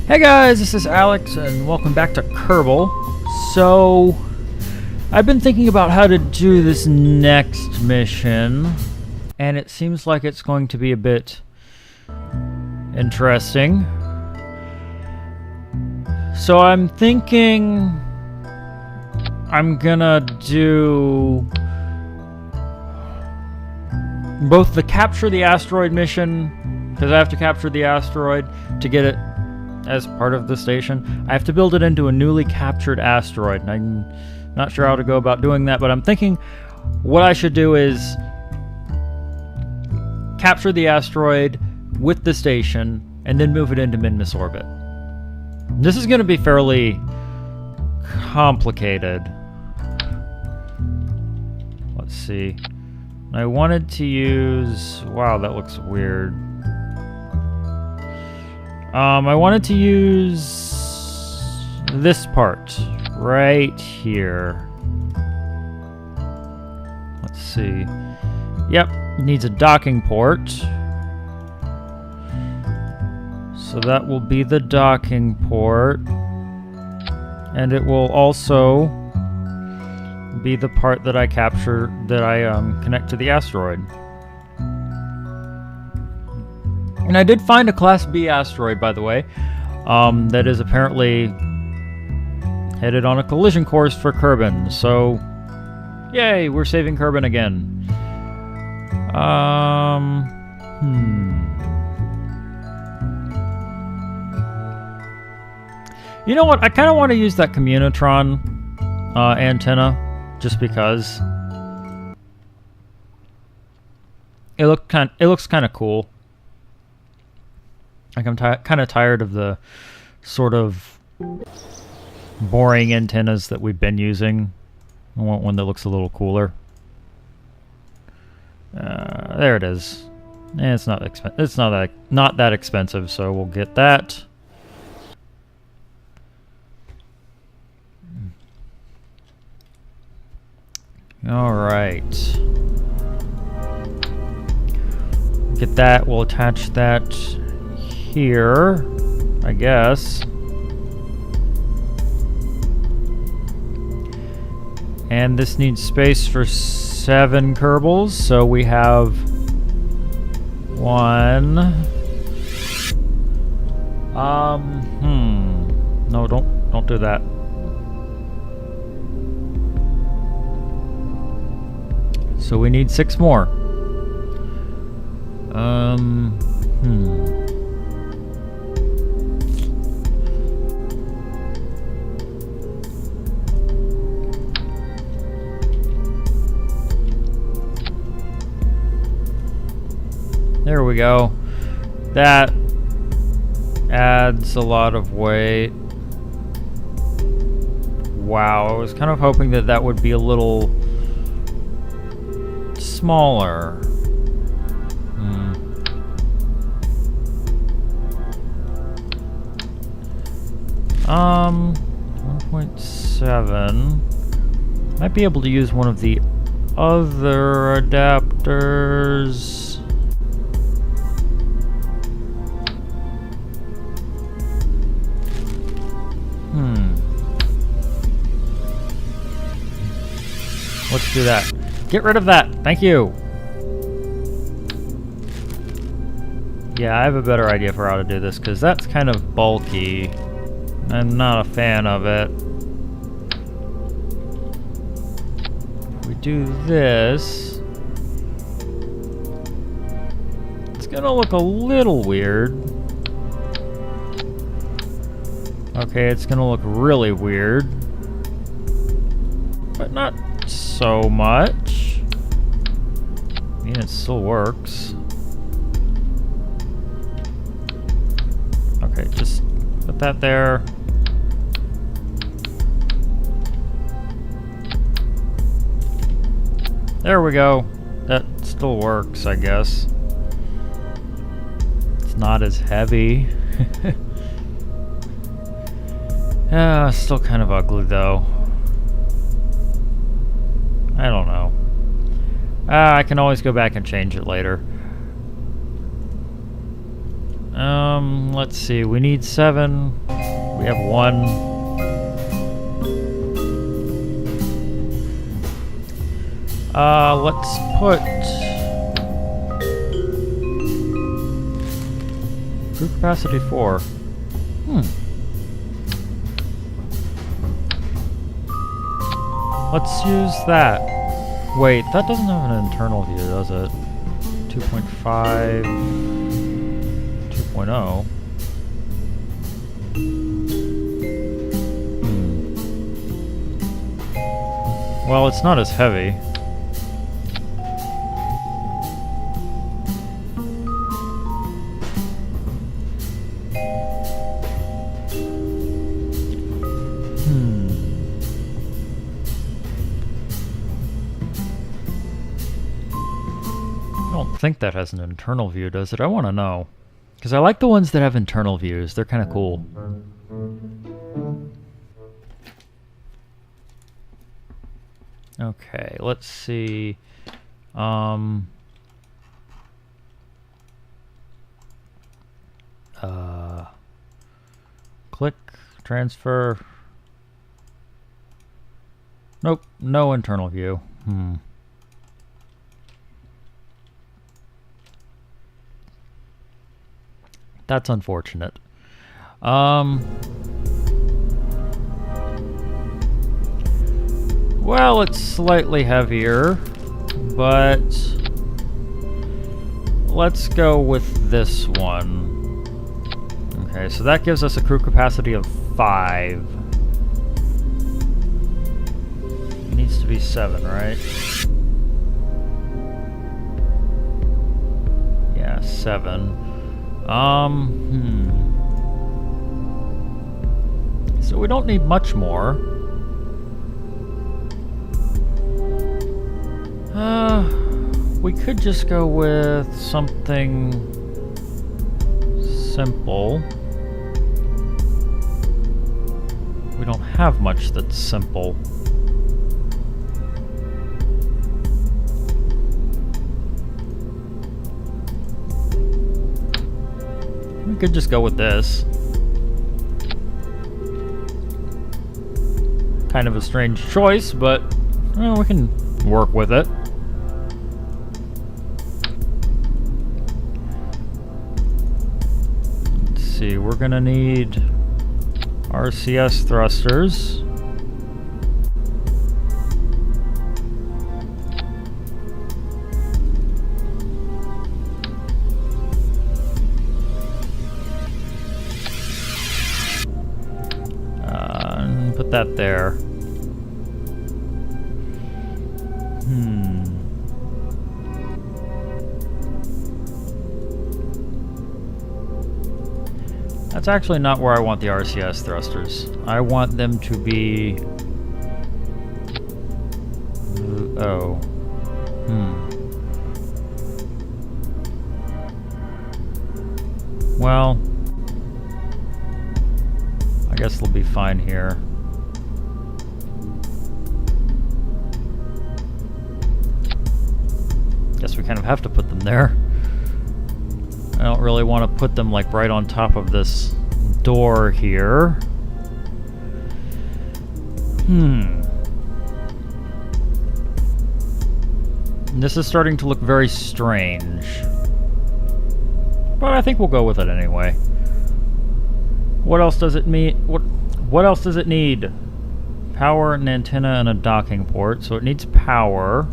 Hey guys, this is Alex and welcome back to Kerbal. So, I've been thinking about how to do this next mission, and it seems like it's going to be a bit interesting. So I'm thinking I'm gonna do both the capture the asteroid mission, because I have to capture the asteroid to get it as part of the station. I have to build it into a newly captured asteroid, and I'm not sure how to go about doing that, but I'm thinking what I should do is capture the asteroid with the station and then move it into min-miss orbit. This is going to be fairly complicated. Let's see. I wanted to use... Wow, that looks weird. I wanted to use this part right here. Let's see. Yep, needs a docking port. So that will be the docking port. And it will also be the part that I capture, that I connect to the asteroid. And I did find a Class B asteroid, by the way, that is apparently headed on a collision course for Kerbal. So, yay, we're saving Kerbal again. You know what? I kind of want to use that Communitron antenna, just because it looks kind of cool. Like, I'm kind of tired of the sort of boring antennas that we've been using. I want one that looks a little cooler. There it is. It's not that expensive, so we'll get that. All right. Get that. We'll attach that here, I guess. And this needs space for 7 Kerbals, so we have 1. No, don't do that. So we need 6 more. There we go. That adds a lot of weight. Wow, I was kind of hoping that that would be a little smaller. 1.7. Might be able to use one of the other adapters. Let's do that. Get rid of that. Thank you. Yeah, I have a better idea for how to do this, because that's kind of bulky. I'm not a fan of it. If we do this, it's gonna look a little weird. Okay, it's gonna look really weird, but not so much. I mean, it still works. Okay, just put that there. There we go. That still works, I guess. It's not as heavy. Still kind of ugly, though. I don't know. I can always go back and change it later. Let's see. We need 7. We have 1. Let's put crew capacity 4. Let's use that. Wait, that doesn't have an internal view, does it? 2.5, 2.0. Well, it's not as heavy. I don't think that has an internal view, does it? I want to know. Because I like the ones that have internal views. They're kind of cool. Okay, let's see. Click, transfer. Nope, no internal view. That's unfortunate. Well, it's slightly heavier, but let's go with this one. Okay, so that gives us a crew capacity of 5. It needs to be 7, right? Yeah, 7. So we don't need much more. We could just go with something simple. We don't have much that's simple. We could just go with this. Kind of a strange choice, but well, we can work with it. Let's see, we're gonna need RCS thrusters. And put that there. That's actually not where I want the RCS thrusters. I want them to be... Oh. Well, I guess they'll be fine here. Guess we kind of have to put them there. I don't really want to put them like right on top of this door here. This is starting to look very strange. But I think we'll go with it anyway. What else does it mean? What else does it need? Power, an antenna, and a docking port. So it needs power.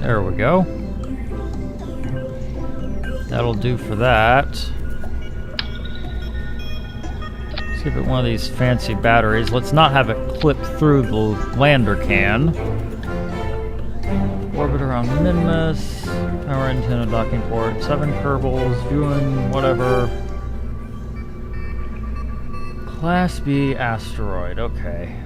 There we go. That'll do for that. Let's give it one of these fancy batteries. Let's not have it clip through the lander can. Orbit around Minmus. Power antenna, docking port. 7 Kerbals. Viewing, whatever. Class B asteroid. Okay.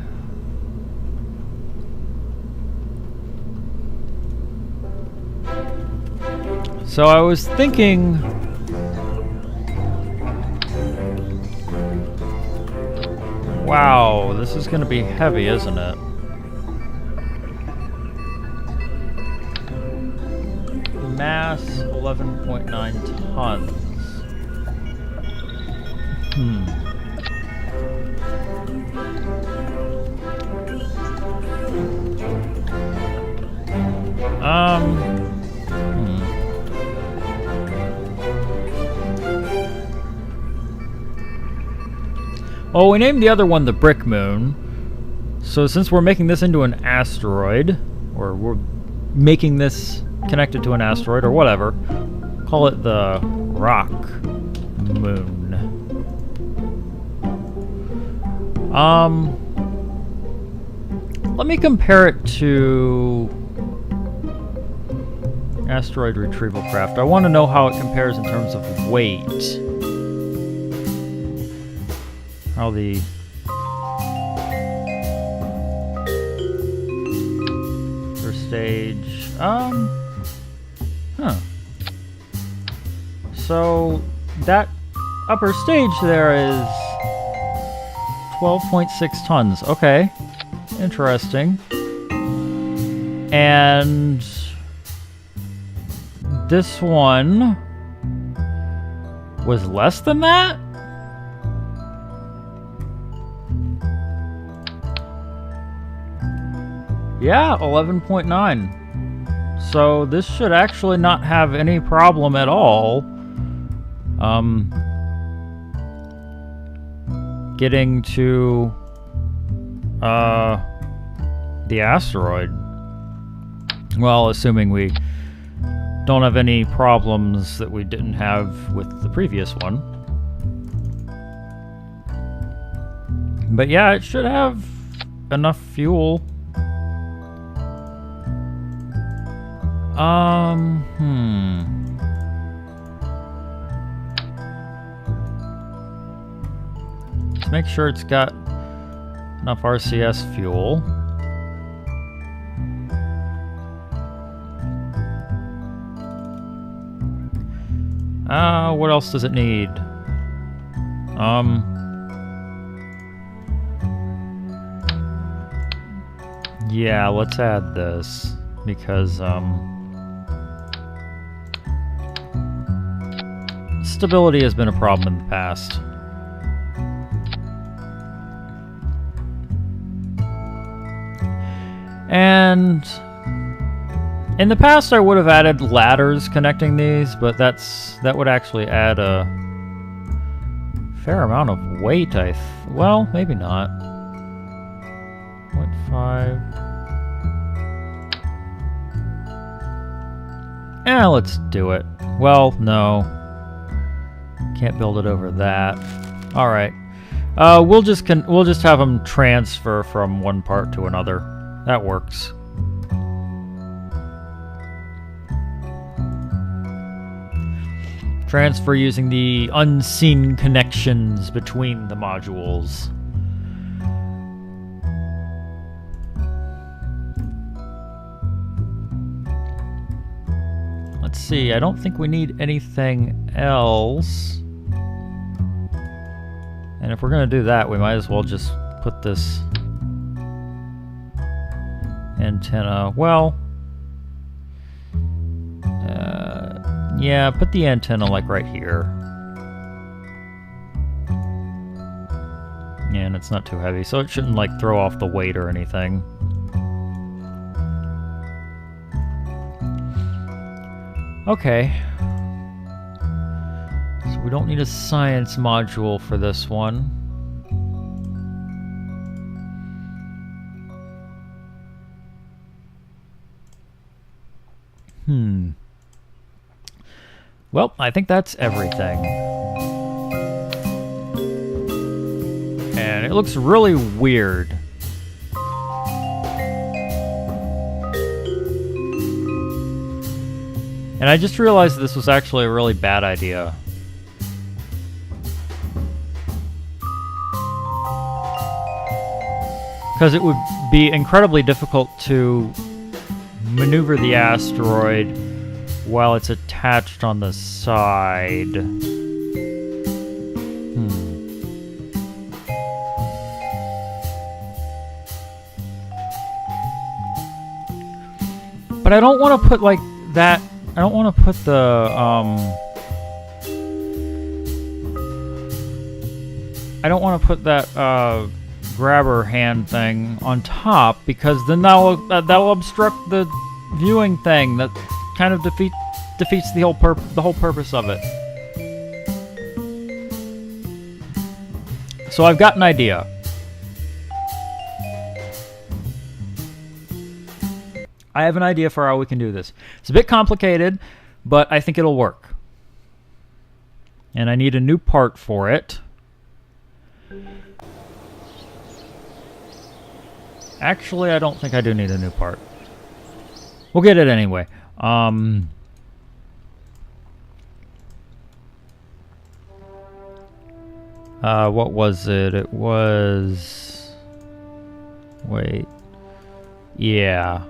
So I was thinking Wow, this is going to be heavy, isn't it? Mass 11.9 tons. Oh, we named the other one the Brick Moon. So since we're making this into an asteroid, or we're making this connected to an asteroid, or whatever, call it the Rock Moon. Let me compare it to Asteroid Retrieval Craft. I want to know how it compares in terms of weight. How the first stage, so that upper stage there is 12.6 tons. Okay, interesting. And this one was less than that? Yeah, 11.9. So this should actually not have any problem at all. Getting to the asteroid. Well, assuming we don't have any problems that we didn't have with the previous one. But yeah, it should have enough fuel. Let's make sure it's got enough RCS fuel. What else does it need? Yeah, let's add this because, stability has been a problem in the past. And in the past I would have added ladders connecting these, but that would actually add a fair amount of weight, well, maybe not. 0.5. Yeah, let's do it. Well, no. Can't build it over that. All right. We'll just have them transfer from one part to another. That works. Transfer using the unseen connections between the modules. Let's see, I don't think we need anything else. And if we're going to do that, we might as well just put this antenna. Well, yeah, put the antenna like right here. And it's not too heavy, so it shouldn't like throw off the weight or anything. Okay. So we don't need a science module for this one. Well, I think that's everything. And it looks really weird. And I just realized this was actually a really bad idea. Because it would be incredibly difficult to maneuver the asteroid while it's attached on the side. But I don't want to put like that. I don't want to put the I don't want to put that grabber hand thing on top, because then that'll obstruct the viewing thing. That kind of defeats the whole purpose of it. So I've got an idea. I have an idea for how we can do this. It's a bit complicated, but I think it'll work. And I need a new part for it. Actually, I don't think I do need a new part. We'll get it anyway. What was it? It was... Wait. Yeah.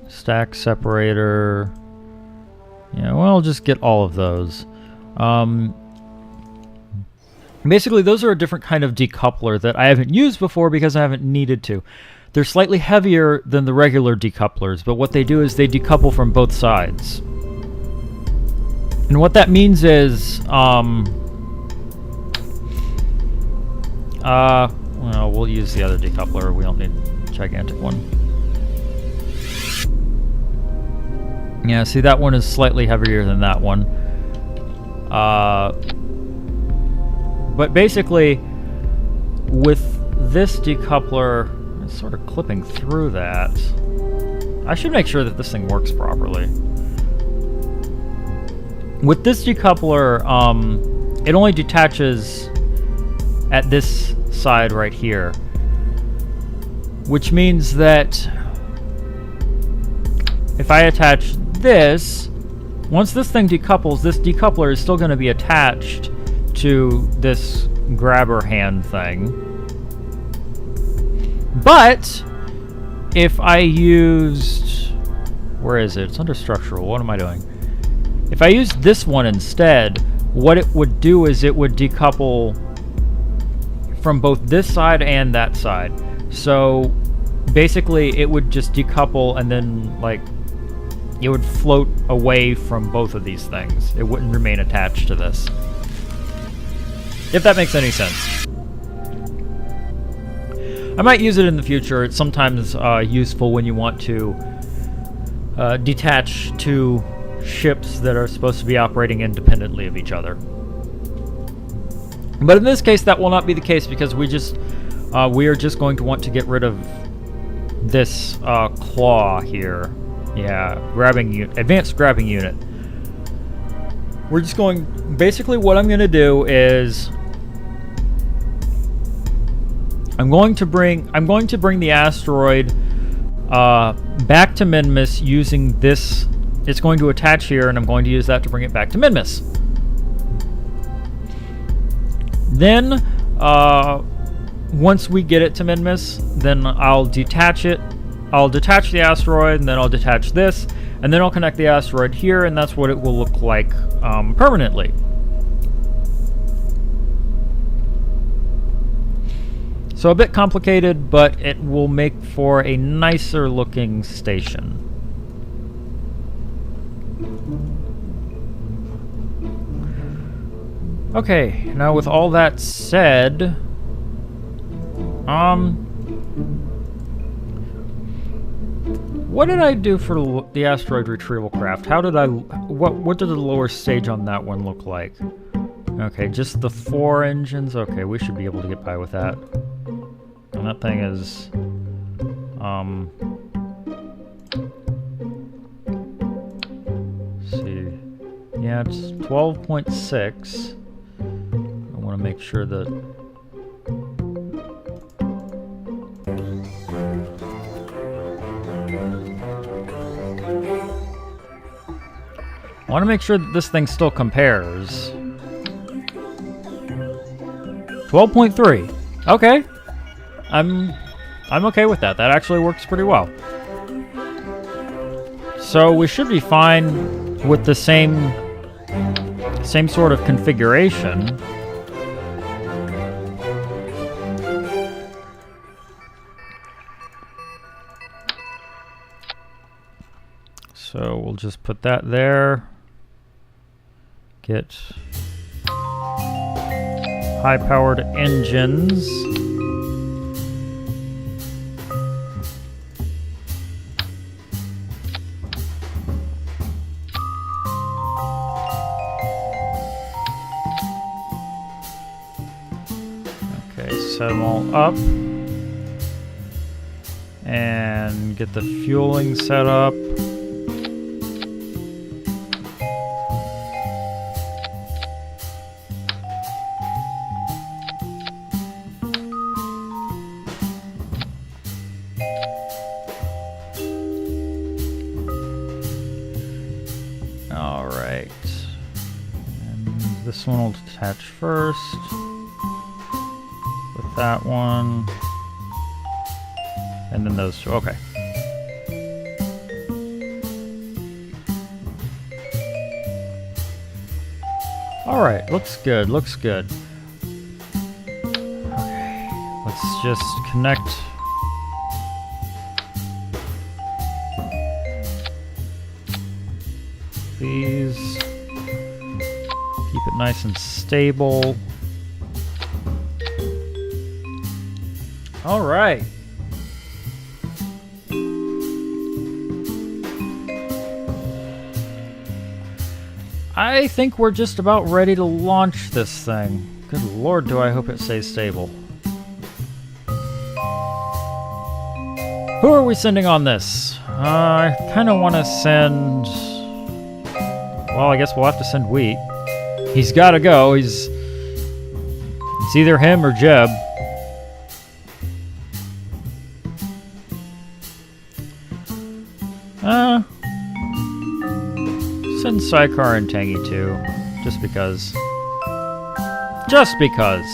Stack separator. Yeah, well, I'll just get all of those. Basically, those are a different kind of decoupler that I haven't used before because I haven't needed to. They're slightly heavier than the regular decouplers, but what they do is they decouple from both sides. And what that means is, well, we'll use the other decoupler. We don't need a gigantic one. Yeah, see, that one is slightly heavier than that one. But basically, with this decoupler, it's sort of clipping through that. I should make sure that this thing works properly. With this decoupler, it only detaches at this side right here, which means that if I attach this, once this thing decouples, this decoupler is still going to be attached to this grabber hand thing. But if I used, where is it? It's under structural. What am I doing? If I used this one instead, what it would do is it would decouple from both this side and that side. So basically it would just decouple and then like it would float away from both of these things. It wouldn't remain attached to this. If that makes any sense. I might use it in the future. It's sometimes useful when you want to detach two ships that are supposed to be operating independently of each other. But in this case, that will not be the case because we are just going to want to get rid of this claw here. Yeah, advanced grabbing unit. We're just going. Basically, what I'm going to do is I'm going to bring the asteroid back to Minmus using this. It's going to attach here, and I'm going to use that to bring it back to Minmus. Then, once we get it to Minmus, then I'll detach it. I'll detach the asteroid, and then I'll detach this, and then I'll connect the asteroid here, and that's what it will look like permanently. So a bit complicated, but it will make for a nicer looking station. Okay, now with all that said, what did I do for the asteroid retrieval craft? How did what did the lower stage on that one look like? Okay, just the 4 engines. Okay, we should be able to get by with that. And that thing is, let's see. Yeah, it's 12.6. I want to make sure that this thing still compares. 12.3. Okay. I'm okay with that. That actually works pretty well. So we should be fine with the same sort of configuration. So we'll just put that there. Get high-powered engines. Okay, set them all up. And get the fueling set up. All right. And this one will attach first with that one. And then those two. Okay. All right. Looks good. Looks good. Okay. Let's just connect. These. Keep it nice and stable. All right. I think we're just about ready to launch this thing. Good lord, do I hope it stays stable. Who are we sending on this? I kind of want to send... Well, I guess we'll have to send Wheat. He's got to go. It's either him or Jeb. Send Sycar and Tangy too, just because. Just because.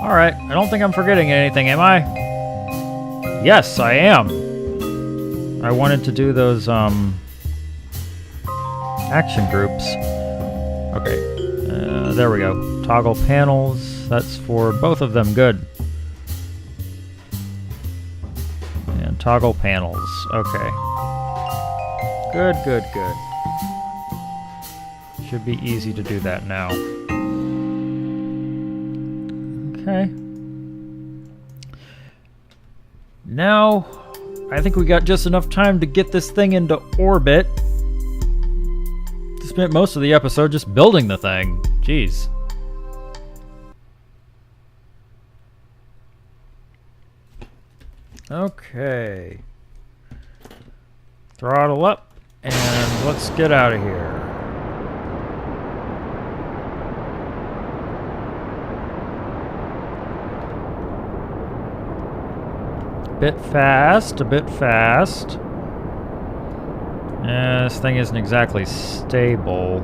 Alright, I don't think I'm forgetting anything, am I? Yes, I am. I wanted to do those, action groups. Okay, there we go. Toggle panels, that's for both of them, good. And toggle panels, okay. Good, good, good. Should be easy to do that now. Okay. Now, I think we got just enough time to get this thing into orbit. Spent most of the episode just building the thing. Jeez. Okay. Throttle up. And let's get out of here. A bit fast, a bit fast. Yeah, this thing isn't exactly stable.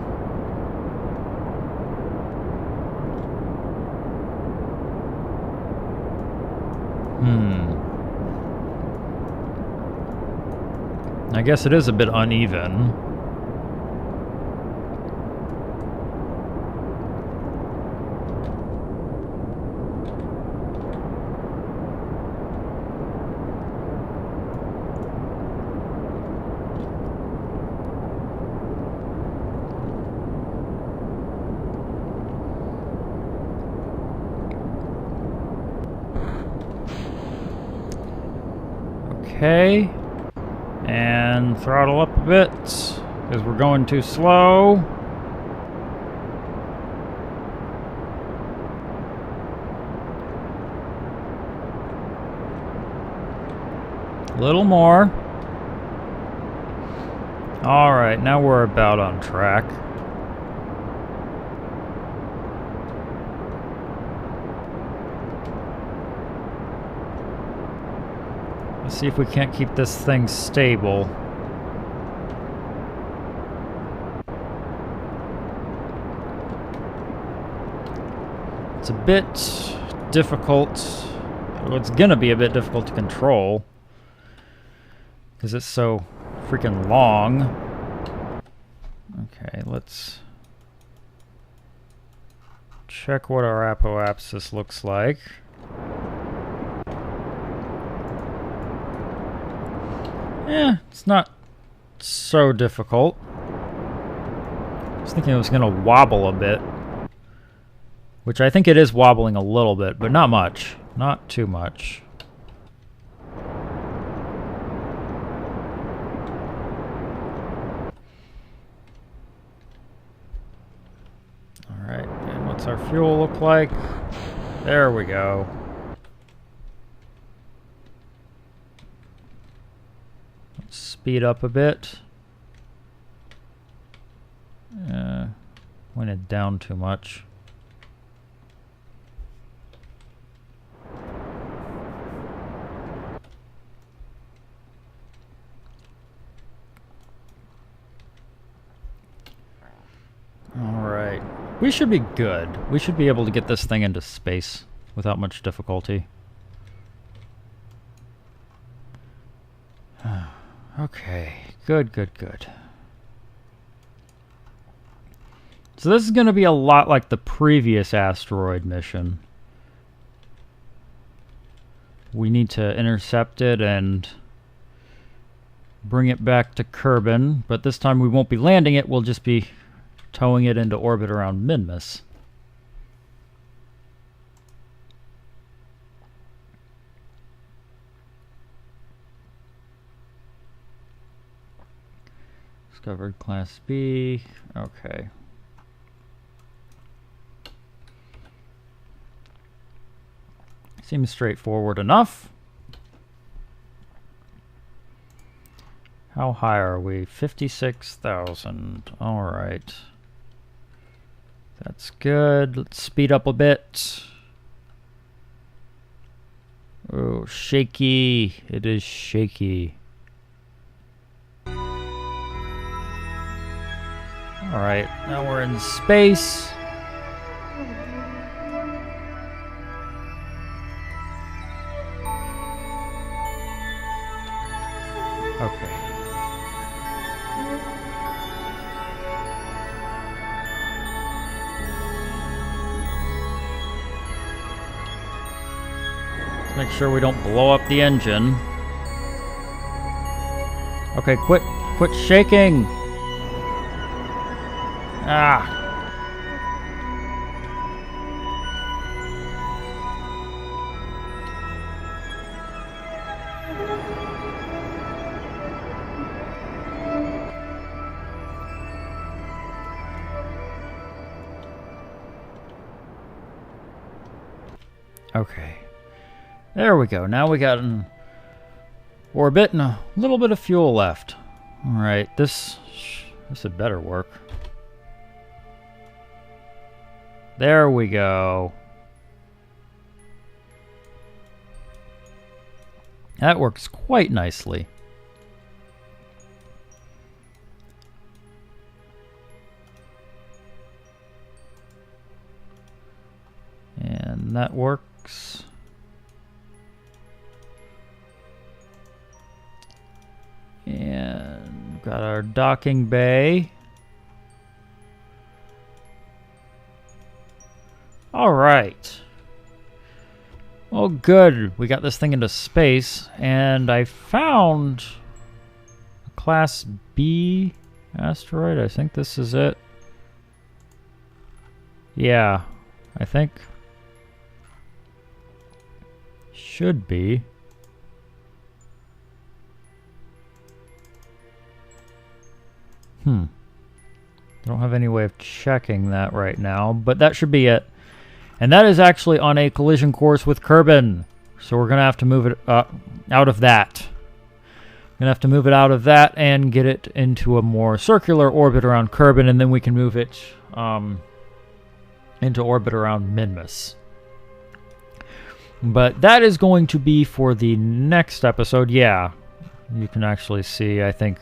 I guess it is a bit uneven. Okay. And throttle up a bit, because we're going too slow. A little more. Alright, now we're about on track. See if we can't keep this thing stable. It's a bit difficult. Well, it's gonna be a bit difficult to control because it's so freaking long. Okay, let's check what our apoapsis looks like. It's not so difficult. I was thinking it was going to wobble a bit. Which I think it is wobbling a little bit, but not much. Not too much. Alright, and what's our fuel look like? There we go. Let's speed up a bit. Went it down too much. Alright. We should be good. We should be able to get this thing into space without much difficulty. Okay. Good, good, good. So this is going to be a lot like the previous asteroid mission. We need to intercept it and bring it back to Kerbal, but this time we won't be landing it, we'll just be towing it into orbit around Minmus. Discovered Class B. Okay. Seems straightforward enough. How high are we? 56,000. All right. That's good. Let's speed up a bit. Oh, shaky. It is shaky. All right, now we're in space. Okay. Let's make sure we don't blow up the engine. Okay, quit shaking. Ah. Okay. There we go. Now we got an orbit and a little bit of fuel left. All right, this had better work. There we go. That works quite nicely. And that works. And got our docking bay. All right. Well, good. We got this thing into space, and I found a Class B asteroid. I think this is it. Yeah, I think. Should be. Don't have any way of checking that right now, but that should be it. And that is actually on a collision course with Kerbal. So we're going to have to move it out of that. Going to have to move it out of that and get it into a more circular orbit around Kerbal, and then we can move it into orbit around Minmus. But that is going to be for the next episode. Yeah, you can actually see, I think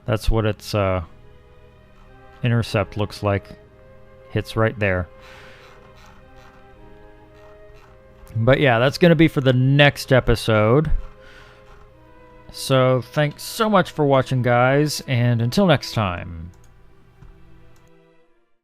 that's what its intercept looks like. Hits right there. But yeah, that's going to be for the next episode. So thanks so much for watching, guys, and until next time.